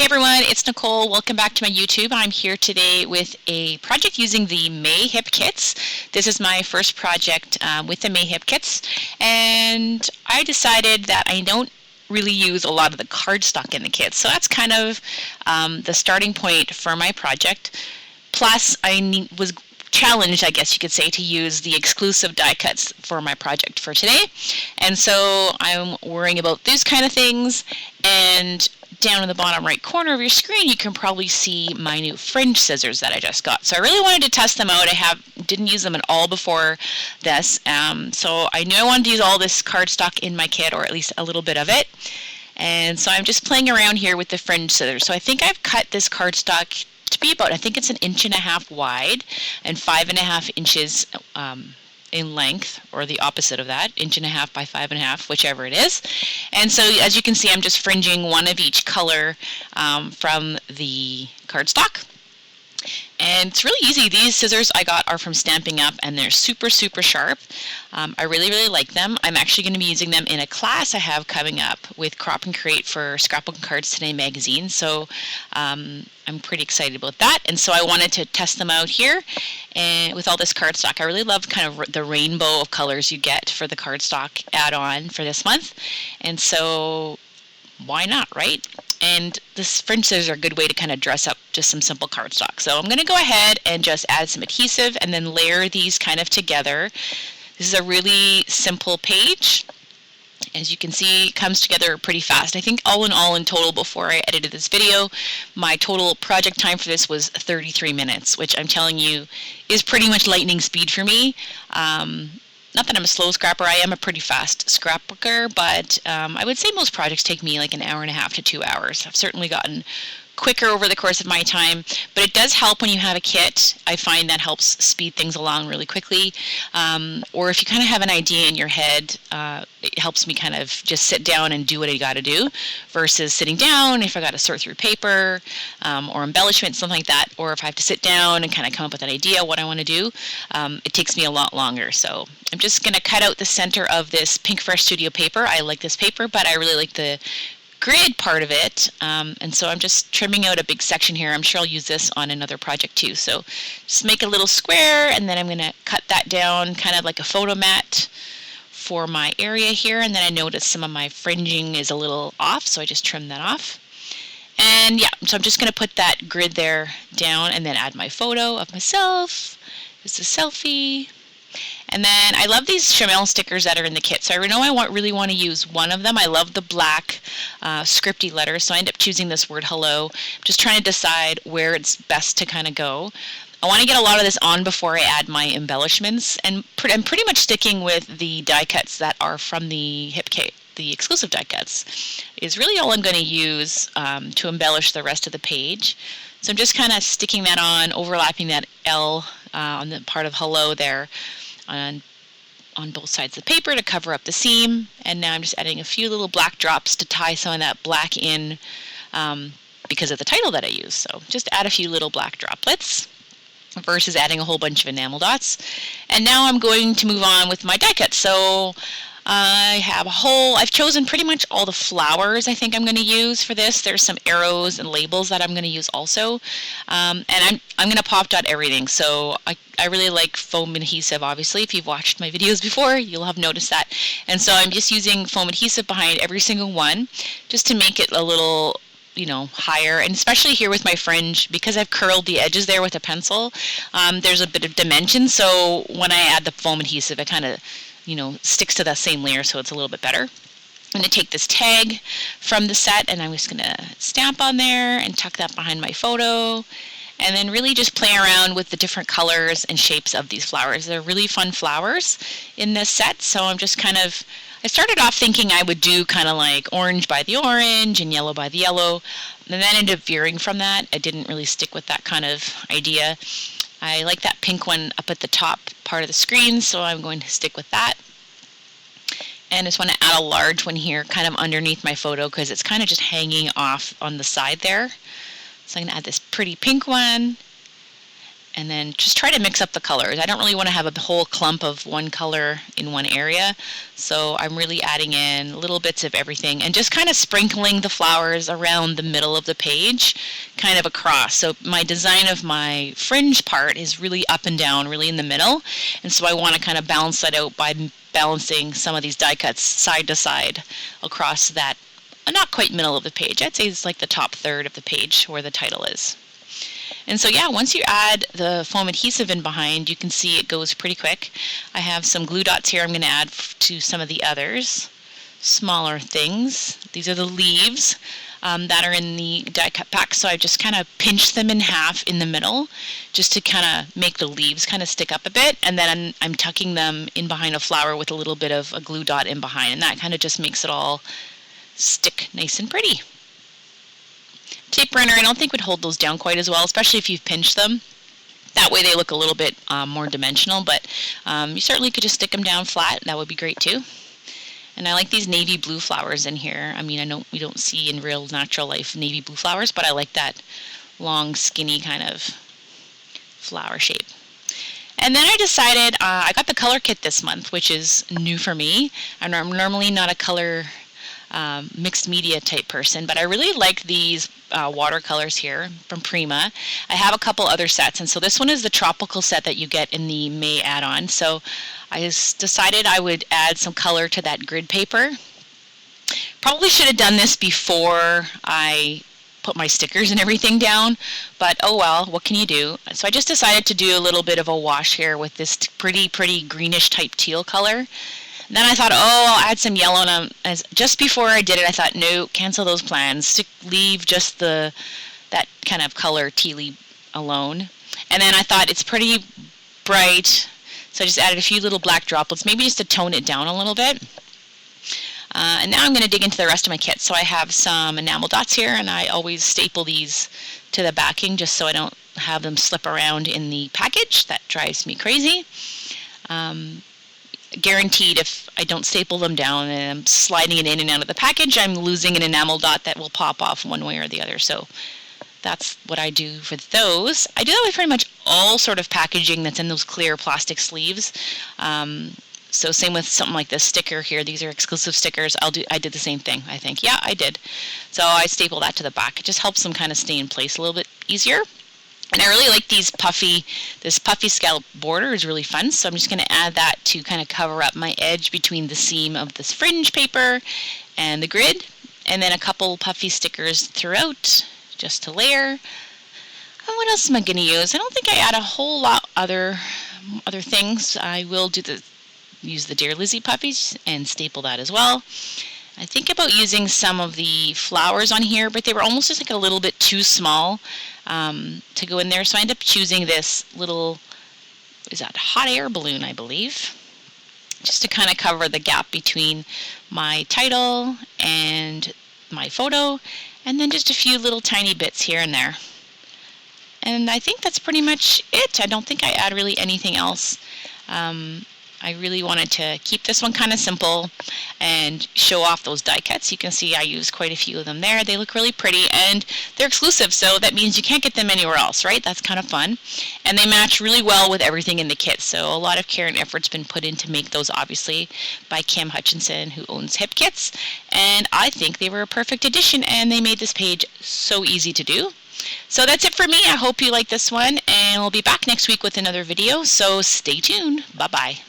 Hey everyone, it's Nicole. Welcome back to my YouTube. I'm here today with a project using the May Hip Kits. This is my first project with the May Hip Kits, and I decided that I don't really use a lot of the cardstock in the kits, so that's kind of the starting point for my project. Plus, I was challenged, I guess you could say, to use the exclusive die cuts for my project for today. And so I'm worrying about these kind of things, and down in the bottom right corner of your screen you can probably see my new fringe scissors that I just got. So I really wanted to test them out. Didn't use them at all before this, so I knew I wanted to use all this cardstock in my kit, or at least a little bit of it. And so I'm just playing around here with the fringe scissors. So I think I've cut this cardstock to be about, I think it's 1.5 inches wide and 5.5 inches in length, or the opposite of that, 1.5 inches by 5.5, whichever it is. And so as you can see, I'm just fringing one of each color from the cardstock. And it's really easy. These scissors I got are from Stamping Up, and they're super sharp. I really like them. I'm actually going to be using them in a class I have coming up with Crop and Create for Scrapbook Cards Today magazine, so I'm pretty excited about that. And so I wanted to test them out here, and with all this cardstock. I really love kind of the rainbow of colors you get for the cardstock add-on for this month, and so why not, right? And this fringe scissors are a good way to kind of dress up just some simple cardstock. So I'm going to go ahead and just add some adhesive and then layer these kind of together. This is a really simple page. As you can see, it comes together pretty fast. I think all in total, before I edited this video, my total project time for this was 33 minutes, which I'm telling you is pretty much lightning speed for me. Not that I'm a slow scrapper, I am a pretty fast scrapbooker, but I would say most projects take me like 1.5 hours to 2 hours. I've certainly gotten quicker over the course of my time, but it does help when you have a kit. I find that helps speed things along really quickly, or if you kind of have an idea in your head, it helps me kind of just sit down and do what I got to do, versus sitting down if I got to sort through paper or embellishment, something like that, or if I have to sit down and kind of come up with an idea of what I want to do, it takes me a lot longer. So I'm just going to cut out the center of this Pink Fresh Studio paper. I like this paper, but I really like the grid part of it, and so I'm just trimming out a big section here. I'm sure I'll use this on another project too. So just make a little square, and then I'm going to cut that down kind of like a photo mat for my area here. And then I noticed some of my fringing is a little off, so I just trimmed that off. And yeah, so I'm just going to put that grid there down and then add my photo of myself. This is a selfie. And then I love these Chamel stickers that are in the kit. So I know I really want to use one of them. I love the black scripty letters, so I end up choosing this word hello. I'm just trying to decide where it's best to kind of go. I want to get a lot of this on before I add my embellishments, and I'm pretty much sticking with the die cuts that are from the Hip Kit. The exclusive die cuts is really all I'm going to use to embellish the rest of the page. So I'm just kind of sticking that on, overlapping that L on the part of hello there on both sides of the paper to cover up the seam. And now I'm just adding a few little black drops to tie some of that black in because of the title that I use. So just add a few little black droplets versus adding a whole bunch of enamel dots. And now I'm going to move on with my die cut. So I've chosen pretty much all the flowers I think I'm going to use for this. There's some arrows and labels that I'm going to use also. And I'm going to pop dot everything. So I really like foam adhesive, obviously. If you've watched my videos before, you'll have noticed that. And so I'm just using foam adhesive behind every single one just to make it a little, higher. And especially here with my fringe, because I've curled the edges there with a pencil, there's a bit of dimension. So when I add the foam adhesive, it kind of sticks to that same layer, so it's a little bit better. I'm going to take this tag from the set, and I'm just going to stamp on there and tuck that behind my photo, and then really just play around with the different colors and shapes of these flowers. They're really fun flowers in this set, so I started off thinking I would do kind of like orange by the orange and yellow by the yellow, and then ended up veering from that. I didn't really stick with that kind of idea. I like that pink one up at the top part of the screen, so I'm going to stick with that. And I just want to add a large one here kind of underneath my photo because it's kind of just hanging off on the side there. So I'm going to add this pretty pink one. and then just try to mix up the colors. I don't really want to have a whole clump of one color in one area, so I'm really adding in little bits of everything and just kind of sprinkling the flowers around the middle of the page, kind of across. So my design of my fringe part is really up and down, really in the middle, and so I want to kind of balance that out by balancing some of these die cuts side to side across that not quite middle of the page. I'd say it's like the top third of the page where the title is. And so yeah, once you add the foam adhesive in behind, you can see it goes pretty quick. I have some glue dots here I'm going to add to some of the others, smaller things. These are the leaves that are in the die cut pack, so I've just kind of pinched them in half in the middle just to kind of make the leaves kind of stick up a bit, and then I'm tucking them in behind a flower with a little bit of a glue dot in behind, and that kind of just makes it all stick nice and pretty. Tape runner I don't think would hold those down quite as well, especially if you've pinched them. That way they look a little bit more dimensional, but you certainly could just stick them down flat. That would be great too. And I like these navy blue flowers in here. I mean, I know we don't see in real natural life navy blue flowers, but I like that long, skinny kind of flower shape. And then I decided, I got the color kit this month, which is new for me. I'm normally not a color mixed media type person, but I really like these watercolors here from Prima. I have a couple other sets, and so this one is the tropical set that you get in the May add-on. So I just decided I would add some color to that grid paper. Probably should have done this before I put my stickers and everything down, but oh well, what can you do? So I just decided to do a little bit of a wash here with this pretty greenish type teal color. Then I thought, oh, I'll add some yellow, and just before I did it, I thought, no, cancel those plans. Leave just that kind of color tealy alone. And then I thought it's pretty bright, so I just added a few little black droplets, maybe just to tone it down a little bit. And now I'm going to dig into the rest of my kit. So I have some enamel dots here, and I always staple these to the backing just so I don't have them slip around in the package. That drives me crazy. Guaranteed if I don't staple them down and I'm sliding it in and out of the package, I'm losing an enamel dot that will pop off one way or the other. So that's what I do for those. I do that with pretty much all sort of packaging that's in those clear plastic sleeves. So same with something like this sticker here. These are exclusive stickers. I did the same thing, I think. Yeah, I did. So I staple that to the back. It just helps them kind of stay in place a little bit easier. And I really like this puffy scallop border is really fun, so I'm just going to add that to kind of cover up my edge between the seam of this fringe paper and the grid, and then a couple puffy stickers throughout just to layer. And what else am I going to use? I don't think I add a whole lot other things. I will use the Dear Lizzie puppies and staple that as well. I think about using some of the flowers on here, but they were almost just like a little bit too small to go in there. So I ended up choosing this little, is that hot air balloon, I believe, just to kind of cover the gap between my title and my photo, and then just a few little tiny bits here and there. And I think that's pretty much it. I don't think I add really anything else. I really wanted to keep this one kind of simple and show off those die cuts. You can see I used quite a few of them there. They look really pretty, and they're exclusive, so that means you can't get them anywhere else, right? That's kind of fun. And they match really well with everything in the kit, so a lot of care and effort's been put in to make those, obviously, by Kim Hutchinson, who owns Hip Kits. And I think they were a perfect addition, and they made this page so easy to do. So that's it for me. I hope you like this one, and we'll be back next week with another video, so stay tuned. Bye-bye.